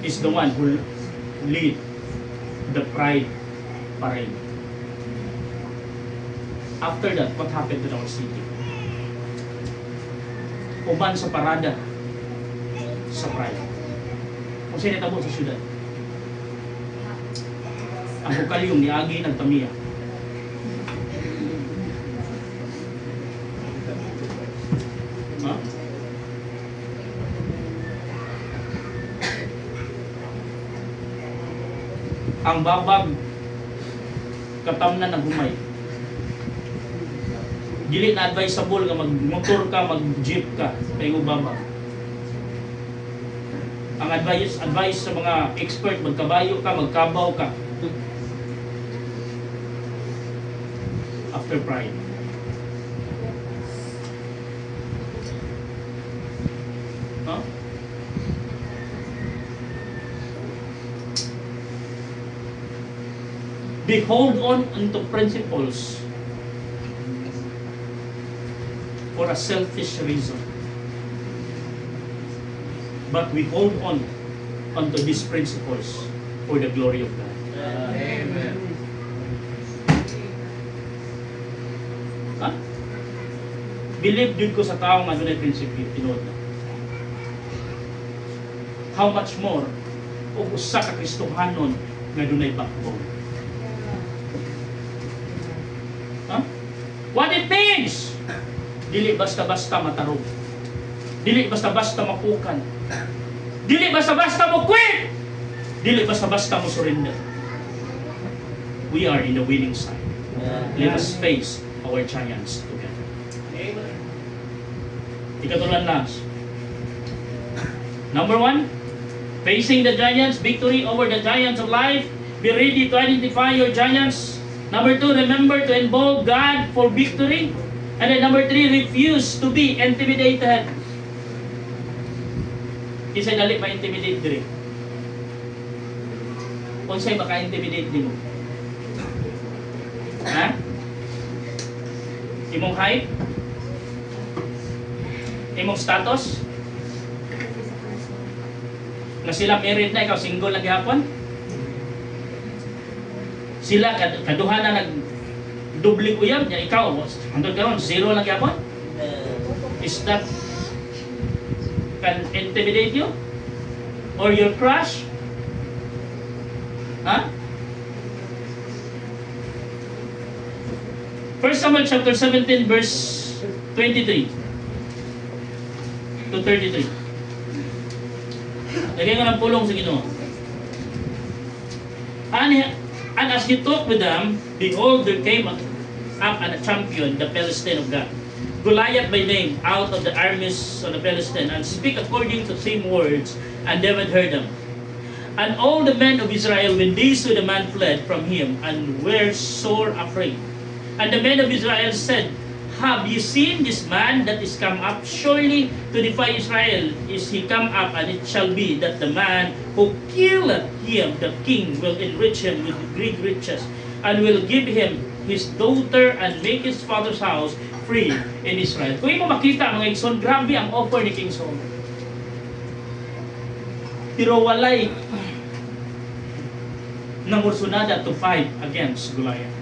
is the one who lead the pride parade. After that, what happened to our city? Uban sa parada sa pride. Kung sino tabo sa syudad. Ang bukalyong ni Agi nagtamiya. Ha? Ang babag katamnan ng humay. Dili na advisable nga mag-motor ka, mag-jeep ka, kay babag. Ang advice sa mga expert, magkabayo ka, magkabaw ka. After pride. Huh? Be hold on unto principles for a selfish reason. But we hold on unto these principles for the glory of God. Amen. Ha? Believe din ko sa tao nga doon ay prinsipyo, tinuod na. How much more o usa ka Kristohanon nga doon ay backbone. Ha? What it means? Dili basta-basta matarong. Dili basta-basta mapukan. Dili basta-basta mo quit. Dili basta-basta mo surrender. We are in the winning side. Let us face our giants together. Amen. Ikatulan last. Number 1, facing the giants, victory over the giants of life. Be ready to identify your giants. Number 2, remember to involve God for victory. And then number 3, refuse to be intimidated. Kisay dali ma-intimidate diri. Unsay maka-intimidate nimo? Ha? Imong height? Imong status? Na sila married na, ikaw single na gihapon? Sila kaduha na nag-dubling uyab niya, ikaw hanggang karon zero lang gihapon? Is that can intimidate you? Or your crush? Huh? 1 Samuel chapter 17 verse 23 to 33. Lagay ko ng pulong sa Ginoo. And as he talked with them, behold, there came up a champion, the Philistine of God, Goliath by name, out of the armies of the Philistine, and speak according to the same words, and David heard them. And all the men of Israel, when they saw the man, fled from him, and were sore afraid. And the men of Israel said, Have you seen this man that is come up surely to defy Israel? Is he come up, and it shall be that the man who killeth him, the king, will enrich him with great riches, and will give him his daughter, and make his father's house free in Israel. Kung imo makita mga igsoon, grabe ang offer ni King Solomon. Pero walay namursunada to fight against Goliath.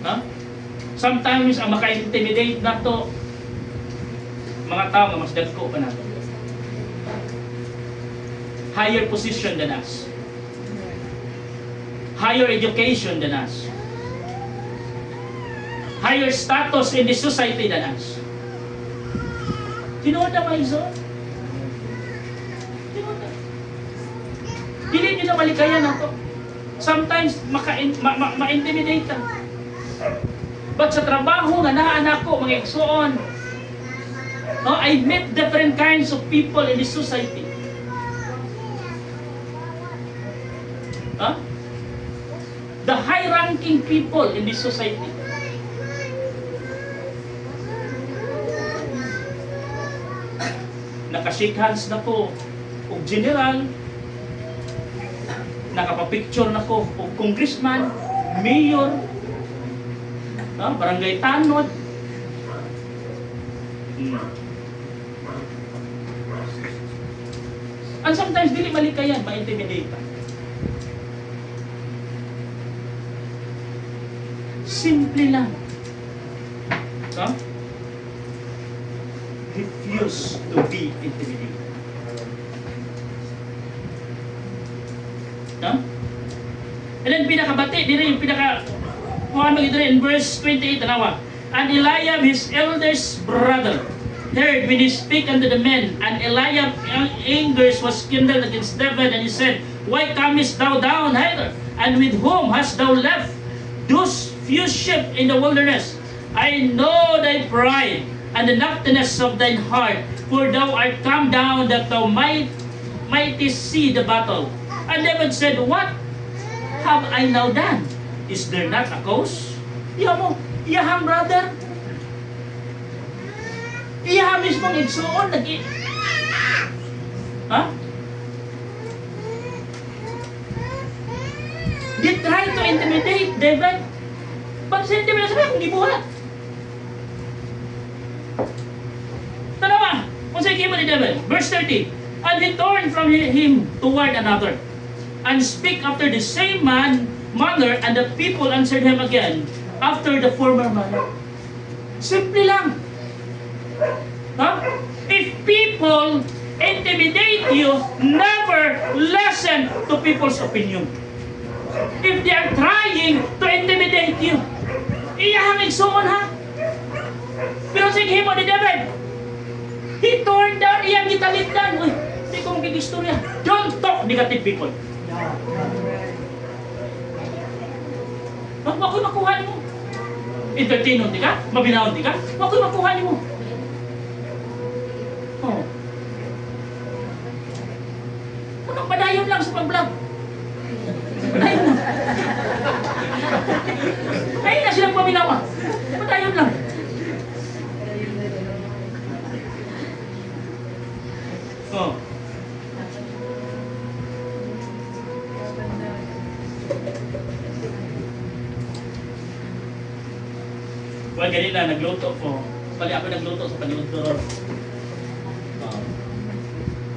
Huh? Sometimes ang maka-intimidate na to mga tao nga mas dagko pa nato. Higher position than us. Higher education than us. Higher status in the society than us. Tinood na maiso? Tinood na. Dili nyo na malikayan na to. Sometimes ma-intimidate ka. But sa trabaho nga naanak ko, mga igsoon, no, I met different kinds of people in this society. Huh? The high-ranking people in this society. Nakashake hands na ko og general, nakapapicture na ko og congressman, mayor, barangay tanod. And sometimes dili malikayan, ma-intimidate ka. Simple lang. Refuse to be intimidated. And then pinakabati, dili yung in verse 28, tanawa. And Eliab, his eldest brother, heard when he spake unto the men, and Eliab anger was kindled against David, and he said, Why comest thou down hither? And with whom hast thou left those few sheep in the wilderness? I know thy pride and the loftiness of thine heart, for thou art come down that thou mightest see the battle. And David said, What have I now done? Is there not a cause? Iyahang brother. Iyahang mismong igsoon. They try to intimidate David. Pag sa intimidate, sabi akong gibuhat. Tanawa, kung sa'yo kimo ni David, verse 30, And he turned from him toward another, and speak after the same manner, and the people answered him again after the former manner. Simple lang. If people intimidate you, never listen to people's opinion. If they are trying to intimidate you, iyahang igsuon ha. Pero sige mo ni David, he turned down, iyang gitalitdan. Uy, hindi ko magkikistorya. Don't talk negative people. Wag mo makuha mo. Entertainon di ka? Mabinawon di ka? Wag mo makuha mo. Oh. Unang padayon lang sa pag-vlog. Padayon lang. Ayun na silang pabinawa. Padayon lang. Oh. Well, ganina, nagluto ko. Bali ako nagluto sa paniod ko ron.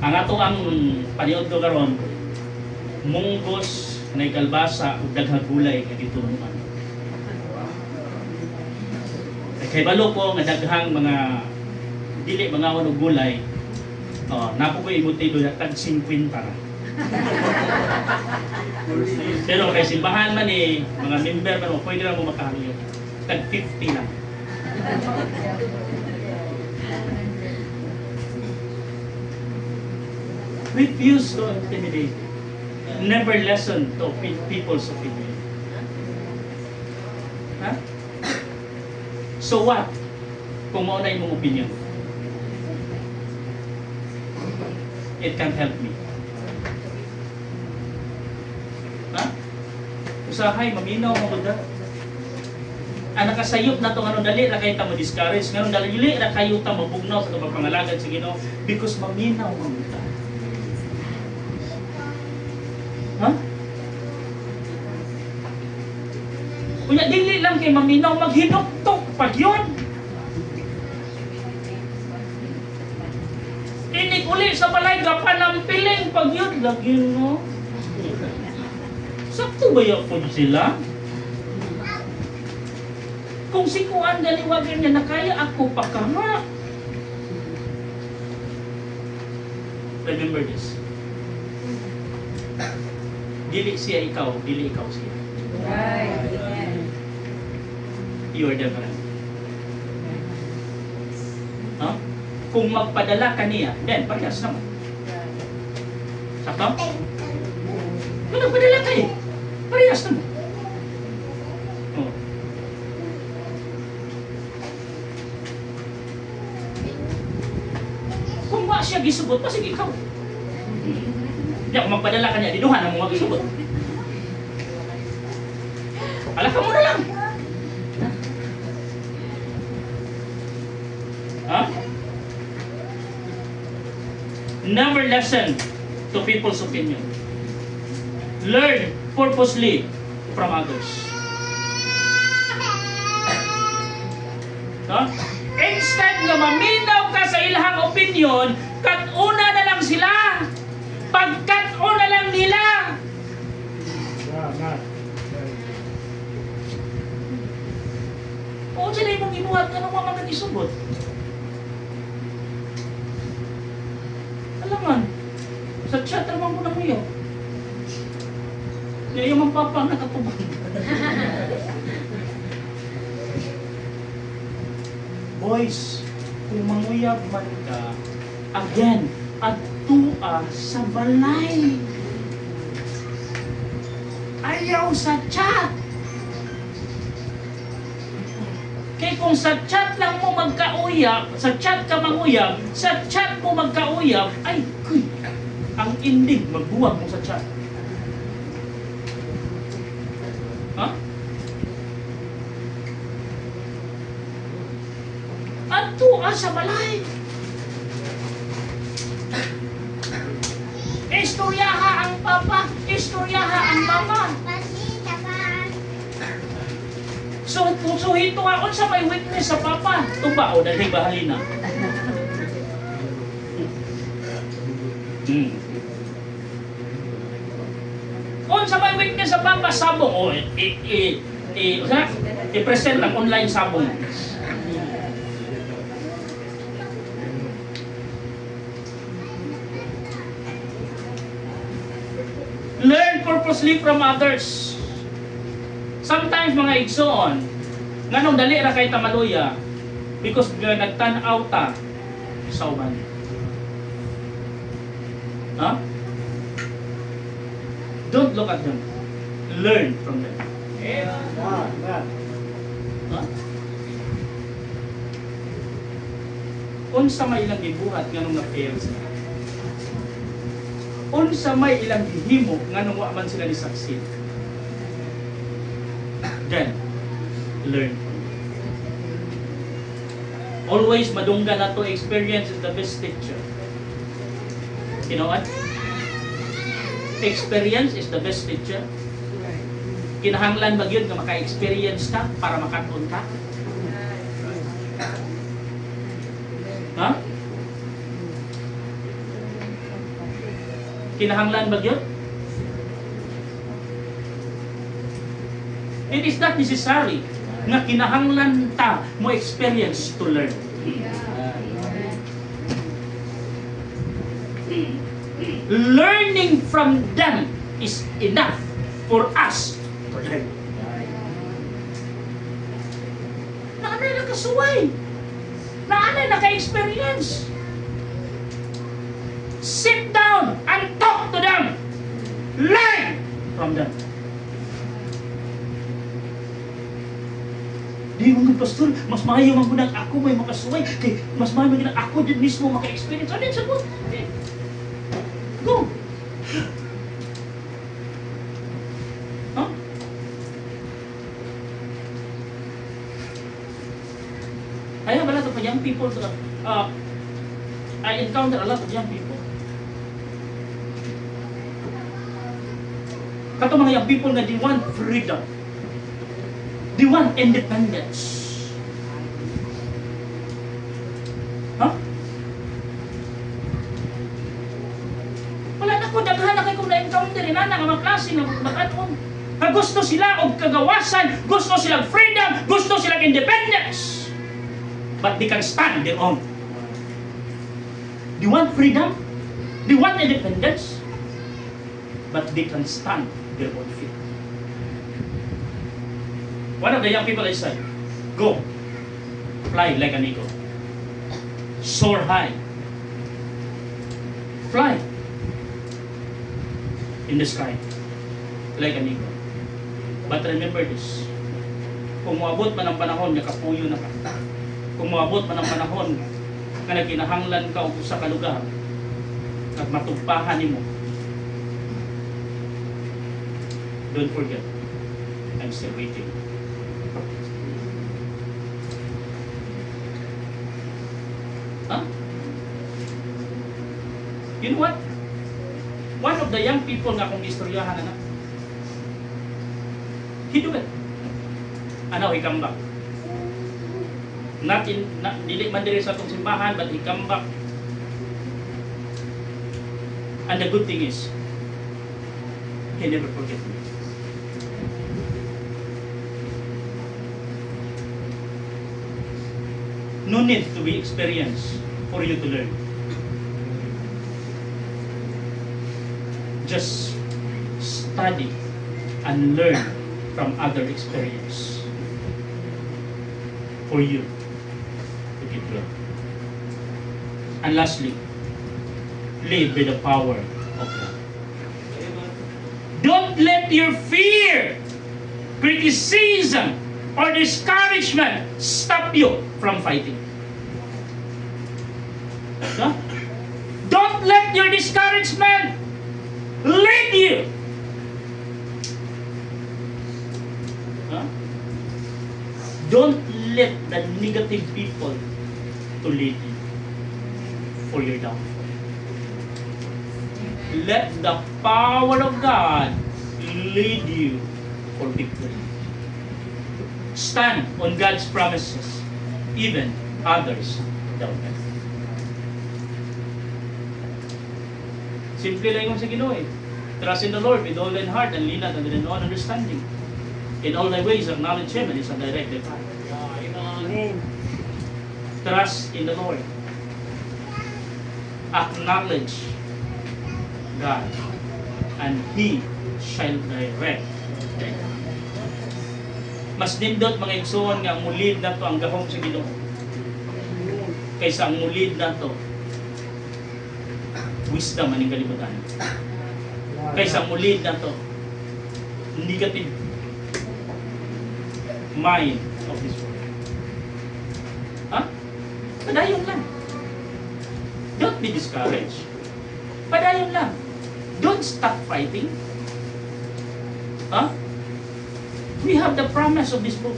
Ang ato ang paniod ko karon, munggos, na kalbasa, ug daghang gulay nga dito naman. Kay balo ko nga daghang mga dili mga og gulay. Napo ko imotibo na tag 50 ra. Pero kay simbahan man mga member man pwede ra mo makahayo. Tag 50 lang. Refuse to intimidate. Never listen to people's opinion. Huh? So what? Kung mao na imong opinion, it can help me. Usahay, maminaw, maganda. nakasayop na to ano dali ra kay ta mo discourage ngayon dali ra kayo ta mabugnaw sa pagpangalagad sa Ginoo because maminaw man ta. Ha? Kunya dili lang kay maminaw maghinuktok pag yun. Inig uli sa balay gapan ang piling pag yun lagi no. Sakto ba yung po sila? Kung si Kuan daliwagan niya na kaya ako pa ka nga. Remember this. Dili siya ikaw, dili ikaw siya. Right. Amen. You are different. Huh? Kung magpadala ka niya, then parehas naman. Sakto? Kung nagpadala ka eh, parehas naman. Oh. Kung wa siya gisubot, pasig ikaw. Hindi, kung magpadala ka niya, dinuhan ang mga gisubot. Alaka mo na lang. Huh? Never listen to people's opinion. Learn purposely from others. No? Instead na maminaw ka sa ilahang opinion, kat-una na lang sila. Pagkat-una lang nila. O sila yung gibuhat nga nung mga nagisubot. Alam man, sa chat naman mo na mo yun. Kaya yung mga papa nakatubang. Boys, kung manguyab man ka, again, atua sa balay. Ayaw sa chat. Kaya kung sa chat lang mo magkauyab, sa chat ka manguyab, sa chat mo magkauyab, ay, kuy, ang ending, magbuwag mo sa chat. Ha? Atua sa balay. Istoryaha ang papa, istoryaha ang mama. So hito ako sa may witness sa papa. Tuba o dahil bahalina. Kung sa may witness sa papa, sabong o i-present ng online sabong. Learn purposely from others. Sometimes mga igsoon, nganong dali ra kay tamaluya because nagtan-aw ta sa uban. Huh? Don't look at them. Learn from them. Huh? Unsa may ilang gibuhat nganong na-fail sila. Unsa may ilang gihimo nganong wa man sila ni succeed. Then, learn. Always madunggan na to, experience is the best teacher. You know what? Experience is the best teacher. Kinahanglan ba yun na maka-experience ka para makatuon ka? Ha? Kinahanglan ba yun? It is not necessary nga kinahanglan ta mo experience to learn. Learning from them is enough for us to learn. Naanay nakasuway. Naanay naka-experience. Sit down and talk to them. Learn from them. Di mo pastor, mas maayo man gud ako may makasuway kay mas maayo man ako din mismo maka-experience. Ano sa mo? Go. Huh? young people, I encounter a lot of young people. Kato mga young people nga they want freedom. They want independence. Huh? Wala na ko, daghan na kayo kung na-encounter na nga mga klase nga makanon. Gusto sila og kagawasan, gusto silang freedom, gusto silang independence. But they can stand their own. They want freedom, they want independence, but they can stand their own feet. One of the young people I said, go, fly like an eagle, soar high, fly in the sky like an eagle. But remember this, kung moabot man ang panahon nga kapuyo na ka, kung moabot man ang panahon nga nagkinahanglan ka og usa ka lugar at matugpahan nimo, don't forget, I'm still waiting. Huh? You know what? One of the young people nga akong istoryahan na, he do it. And now he come back. Dili man diri sa atong simbahan, but he come back. And the good thing is, he never forget me. No need to be experienced for you to learn. Just study and learn from other experience for you to get learned. And lastly, live by the power of God. Don't let your fear, criticism, or discouragement stop you from fighting. Huh? Don't let your discouragement lead you. Huh? Don't let the negative people to lead you for your downfall. Let the power of God lead you for victory. Stand on God's promises, even others doubt them. Simple lang yung sa Ginoo eh. Trust in the Lord with all thine heart and lean not on thine own understanding. In all thy ways acknowledge Him and He shall direct thy path. Amen. Trust in the Lord. Acknowledge God and He shall direct thy path. Mas nindot mga igsoon nga ang mulid na to ang gahom sa Ginoo kaysa ang mulid na to wisdom aning kalibutan, kaysa ang mulid na to negative mind of this world. Ha? Padayon lang. Don't be discouraged. Padayon lang. Don't stop fighting. Ha? We have the promise of this book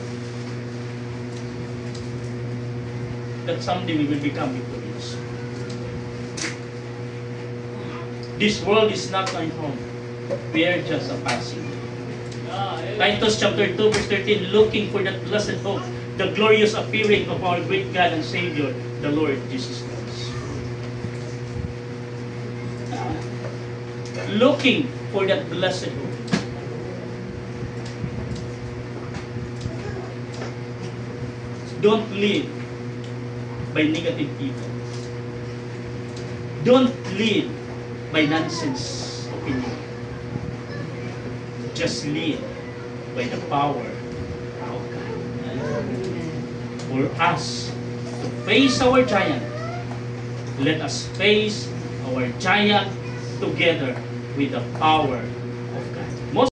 that someday we will become victorious. This world is not my home. We are just a passing. Titus chapter 2 verse 13, looking for that blessed hope, the glorious appearing of our great God and Savior, the Lord Jesus Christ. Looking for that blessed hope. Don't live by negative people. Don't live by nonsense opinion. Just live by the power of God. For us to face our giant, let us face our giant together with the power